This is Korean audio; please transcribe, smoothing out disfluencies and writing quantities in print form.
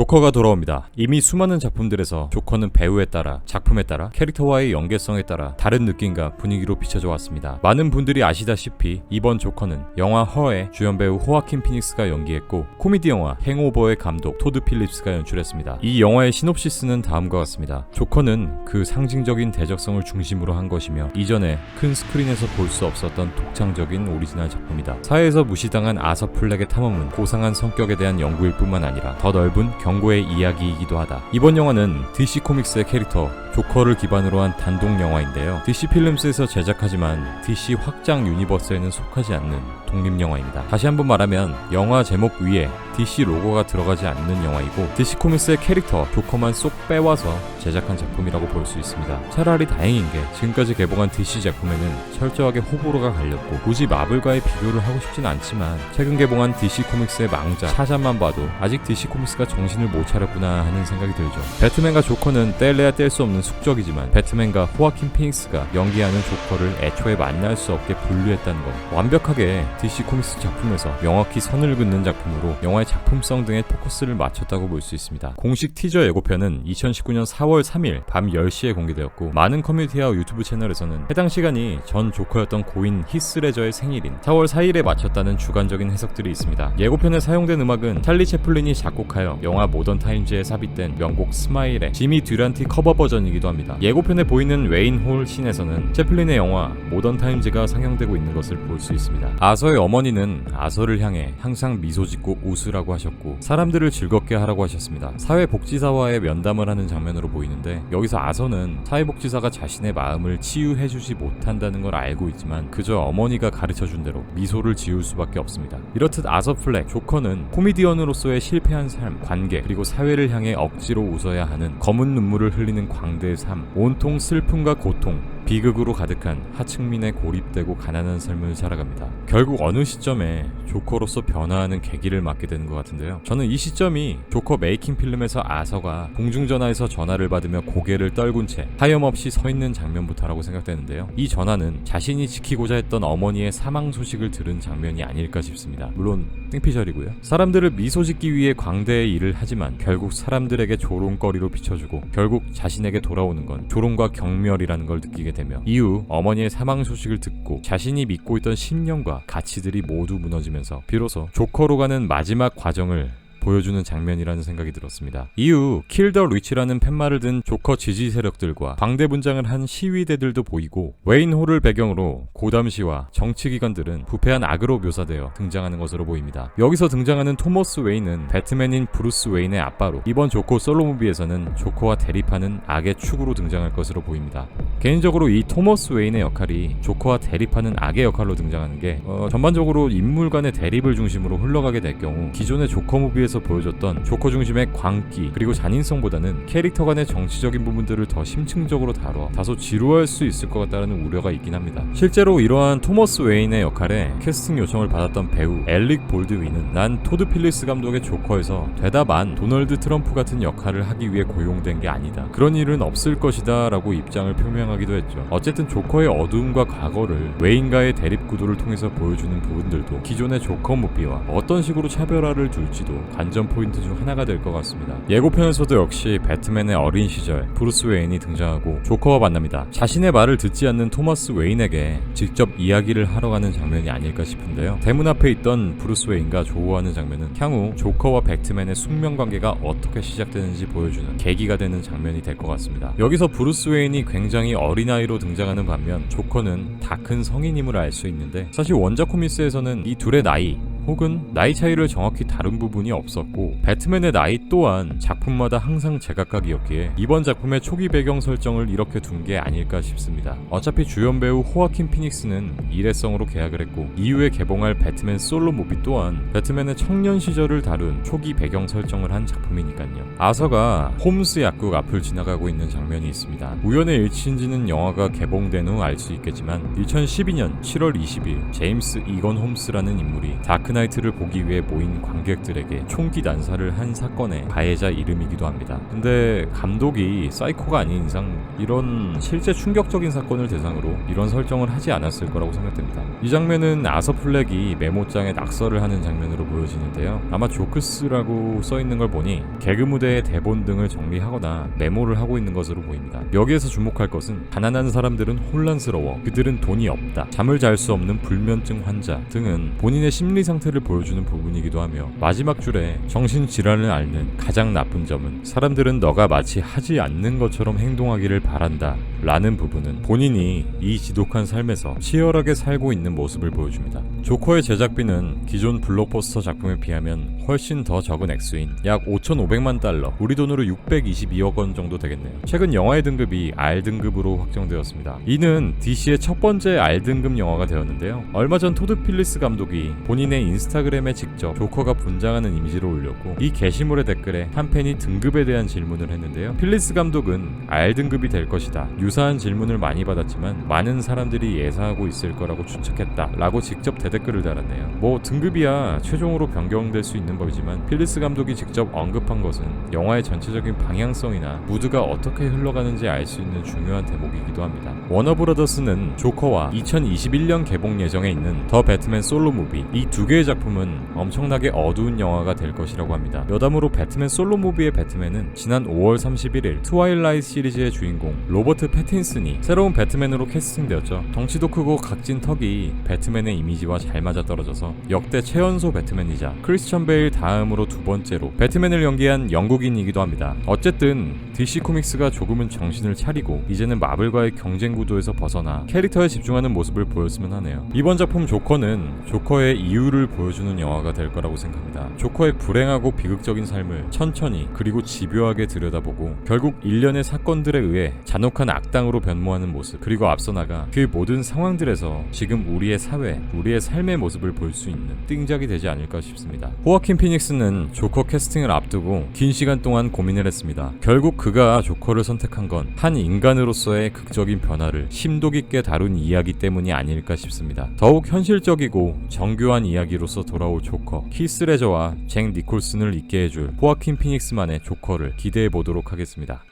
조커가 돌아옵니다. 이미 수많은 작품들에서 조커는 배우에 따라, 작품에 따라, 캐릭터와의 연계성에 따라 다른 느낌과 분위기로 비춰져 왔습니다. 많은 분들이 아시다시피 이번 조커는 영화 허의 주연 배우 호아킨 피닉스가 연기했고, 코미디 영화 행오버의 감독 토드 필립스가 연출했습니다. 이 영화의 시놉시스는 다음과 같습니다. 조커는 그 상징적인 대적성을 중심으로 한 것이며, 이전에 큰 스크린에서 볼 수 없었던 독창적인 오리지널 작품이다. 사회에서 무시당한 아서 플렉의 탐험은 고상한 성격에 대한 연구일 뿐만 아니라 더 넓은 경고의 이야기이기도 하다. 이번 영화는 DC 코믹스의 캐릭터 조커를 기반으로 한 단독 영화인데요. DC 필름스에서 제작하지만 DC 확장 유니버스에는 속하지 않는 독립 영화입니다. 다시 한번 말하면 영화 제목 위에 DC 로고가 들어가지 않는 영화이고, DC 코믹스의 캐릭터 조커만 쏙 빼와서 제작한 작품이라고 볼 수 있습니다. 차라리 다행인 게 지금까지 개봉한 DC 작품에는 철저하게 호불호가 갈렸고, 굳이 마블과의 비교를 하고 싶진 않지만 최근 개봉한 DC 코믹스의 망작 샤잠만 봐도 아직 DC 코믹스가 정신을 못 차렸구나 하는 생각이 들죠. 배트맨과 조커는 뗄래야 뗄 수 없는 숙적이지만, 배트맨과 호아킨 피닉스가 연기하는 조커를 애초에 만날 수 없게 분류했다는 것, 완벽하게 DC 코믹스 작품에서 명확히 선을 긋는 작품으로 영화의 작품성 등에 포커스를 맞췄다고 볼 수 있습니다. 공식 티저 예고편은 2019년 4월 3일 밤 10시에 공개되었고, 많은 커뮤니티와 유튜브 채널에서는 해당 시간이 전 조커였던 고인 히스 레저의 생일인 4월 4일에 맞췄다는 주관적인 해석들이 있습니다. 예고편에 사용된 음악은 찰리 채플린이 작곡하여 영화 모던 타임즈에 삽입된 명곡 스마일의 지미 듀란티 커버 버전이기도 합니다. 예고편에 보이는 웨인 홀 씬에서는 채플린의 영화 모던 타임즈가 상영되고 있는 것을 볼 수 있습니다. 아서의 어머니는 아서를 향해 항상 미소 짓고 웃으라고 하셨고, 사람들을 즐겁게 하라고 하셨습니다. 사회복지사와의 면담을 하는 장면으로 보이는데, 여기서 아서는 사회복지사가 자신의 마음을 치유해주지 못한다는 걸 알고 있지만 그저 어머니가 가르쳐준 대로 미소를 지을 수밖에 없습니다. 이렇듯 아서 플렉 조커는 코미디언으로서의 실패한 삶, 관계, 그리고 사회를 향해 억지로 웃어야 하는 검은 눈물을 흘리는 광대의 삶, 온통 슬픔과 고통, 비극으로 가득한 하층민에 고립되고 가난한 삶을 살아갑니다. 결국 어느 시점에 조커로서 변화하는 계기를 맞게 되는 것 같은데요. 저는 이 시점이 조커 메이킹 필름에서 아서가 공중전화에서 전화를 받으며 고개를 떨군 채 하염없이 서 있는 장면부터라고 생각되는데요. 이 전화는 자신이 지키고자 했던 어머니의 사망 소식을 들은 장면이 아닐까 싶습니다. 물론 땡피셜이고요. 사람들을 미소 짓기 위해 광대의 일을 하지만 결국 사람들에게 조롱거리로 비춰주고, 결국 자신에게 돌아오는 건 조롱과 경멸이라는 걸 느끼게 되며, 이후 어머니의 사망 소식을 듣고 자신이 믿고 있던 신념과 가치들이 모두 무너지면서 비로소 조커로 가는 마지막 과정을 보여주는 장면이라는 생각이 들었습니다. 이후 킬 더 리치라는 팻말을 든 조커 지지 세력들과 광대 분장을 한 시위대들도 보이고, 웨인 홀을 배경으로 고담시와 정치기관들은 부패한 악으로 묘사되어 등장하는 것으로 보입니다. 여기서 등장하는 토머스 웨인은 배트맨인 브루스 웨인의 아빠로, 이번 조커 솔로 무비에서는 조커와 대립하는 악의 축으로 등장할 것으로 보입니다. 개인적으로 이 토머스 웨인의 역할이 조커와 대립하는 악의 역할로 등장하는 게 전반적으로 인물 간의 대립을 중심으로 흘러가게 될 경우, 기존의 조커 무비에서 보여줬던 조커 중심의 광기 그리고 잔인성보다는 캐릭터 간의 정치적인 부분들을 더 심층적으로 다뤄 다소 지루할 수 있을 것 같다는 우려가 있긴 합니다. 실제로 이러한 토머스 웨인의 역할에 캐스팅 요청을 받았던 배우 엘릭 볼드윈은 난 토드 필립스 감독의 조커에서 되다 만 도널드 트럼프 같은 역할을 하기 위해 고용된 게 아니다, 그런 일은 없을 것이다 라고 입장을 표명하기도 했죠. 어쨌든 조커의 어두움과 과거를 웨인과의 대립 구도를 통해서 보여주는 부분들도 기존의 조커 무비와 어떤 식으로 차별화를 둘지도 관전 포인트 중 하나가 될 것 같습니다. 예고편에서도 역시 배트맨의 어린 시절 브루스 웨인이 등장하고 조커와 만납니다. 자신의 말을 듣지 않는 토머스 웨인에게 직접 이야기를 하러 가는 장면이 아닐까 싶은데요. 대문 앞에 있던 브루스 웨인과 조우하는 장면은 향후 조커와 배트맨의 숙명 관계가 어떻게 시작되는지 보여주는 계기가 되는 장면이 될 것 같습니다. 여기서 브루스 웨인이 굉장히 어린아이로 등장하는 반면, 조커는 다 큰 성인임을 알 수 있는데, 사실 원작 코믹스에서는 이 둘의 나이 혹은 나이 차이를 정확히 다룬 부분이 없었고, 배트맨의 나이 또한 작품마다 항상 제각각이었기에 이번 작품의 초기 배경 설정을 이렇게 둔 게 아닐까 싶습니다. 어차피 주연 배우 호아킨 피닉스는 일회성으로 계약을 했고, 이후에 개봉할 배트맨 솔로 무비 또한 배트맨의 청년 시절을 다룬 초기 배경 설정을 한 작품이니까요. 아서가 홈스 약국 앞을 지나가고 있는 장면이 있습니다. 우연의 일치인지는 영화가 개봉된 후 알 수 있겠지만, 2012년 7월 20일 제임스 이건 홈스라는 인물이 다크 다크나이트를 보기 위해 모인 관객들에게 총기 난사를 한 사건의 가해자 이름이기도 합니다. 근데 감독이 사이코가 아닌 이상 이런 실제 충격적인 사건을 대상으로 이런 설정을 하지 않았을 거라고 생각됩니다. 이 장면은 아서 플렉이 메모장에 낙서를 하는 장면으로 보여지는데요. 아마 조크스라고 써있는 걸 보니 개그 무대의 대본 등을 정리하거나 메모를 하고 있는 것으로 보입니다. 여기에서 주목할 것은 가난한 사람들은 혼란스러워, 그들은 돈이 없다, 잠을 잘 수 없는 불면증 환자 등은 본인의 심리 상태를 보여주는 부분이기도 하며, 마지막 줄에 정신질환을 앓는 가장 나쁜 점은 사람들은 너가 마치 하지 않는 것처럼 행동하기를 바란다 라는 부분은 본인이 이 지독한 삶에서 치열하게 살고 있는 모습을 보여줍니다. 조커의 제작비는 기존 블록버스터 작품에 비하면 훨씬 더 적은 액수인 약 5,500만 달러, 우리 돈으로 622억 원 정도 되겠네요. 최근 영화의 등급이 R등급으로 확정되었습니다. 이는 DC의 첫 번째 R등급 영화가 되었는데요. 얼마 전 토드 필리스 감독이 본인의 인스타그램에 직접 조커가 분장하는 이미지를 올렸고, 이 게시물의 댓글에 한 팬이 등급에 대한 질문을 했는데요. 필리스 감독은 R등급이 될 것이다, 유사한 질문을 많이 받았지만 많은 사람들이 예상하고 있을 거라고 추측했다 라고 직접 대댓글을 달았네요. 뭐 등급이야 최종으로 변경될 수 있는 법이지만 필리스 감독이 직접 언급한 것은 영화의 전체적인 방향성이나 무드가 어떻게 흘러가는지 알 수 있는 중요한 대목이기도 합니다. 워너브라더스는 조커와 2021년 개봉 예정에 있는 더 배트맨 솔로 무비, 이 두 개의 작품은 엄청나게 어두운 영화가 될 것이라고 합니다. 여담으로 배트맨 솔로 무비의 배트맨은 지난 5월 31일 트와일라이트 시리즈의 주인공 로버트 패틴슨이 새로운 배트맨으로 캐스팅되었죠. 덩치도 크고 각진 턱이 배트맨의 이미지와 잘 맞아떨어져서 역대 최연소 배트맨이자 크리스천 베일 다음으로 두 번째로 배트맨을 연기한 영국인이기도 합니다. 어쨌든 DC 코믹스가 조금은 정신을 차리고 이제는 마블과의 경쟁 구도에서 벗어나 캐릭터에 집중하는 모습을 보였으면 하네요. 이번 작품 조커는 조커의 이유를 보여주는 영화가 될 거라고 생각합니다. 조커의 불행하고 비극적인 삶을 천천히 그리고 집요하게 들여다보고 결국 일련의 사건들에 의해 잔혹한 악당으로 변모하는 모습, 그리고 앞서 나가 그 모든 상황들에서 지금 우리의 사회, 우리의 삶의 모습을 볼 수 있는 띵작이 되지 않을까 싶습니다. 호아킨 피닉스는 조커 캐스팅을 앞두고 긴 시간 동안 고민을 했습니다. 결국 그가 조커를 선택한 건 한 인간으로서의 극적인 변화를 심도 깊게 다룬 이야기 때문이 아닐까 싶습니다. 더욱 현실적이고 정교한 이야기로서 돌아올 조커, 키스 레저와 잭 니콜슨을 있게 해줄 호아킨 피닉스만의 조커를 기대해 보도록 하겠습니다.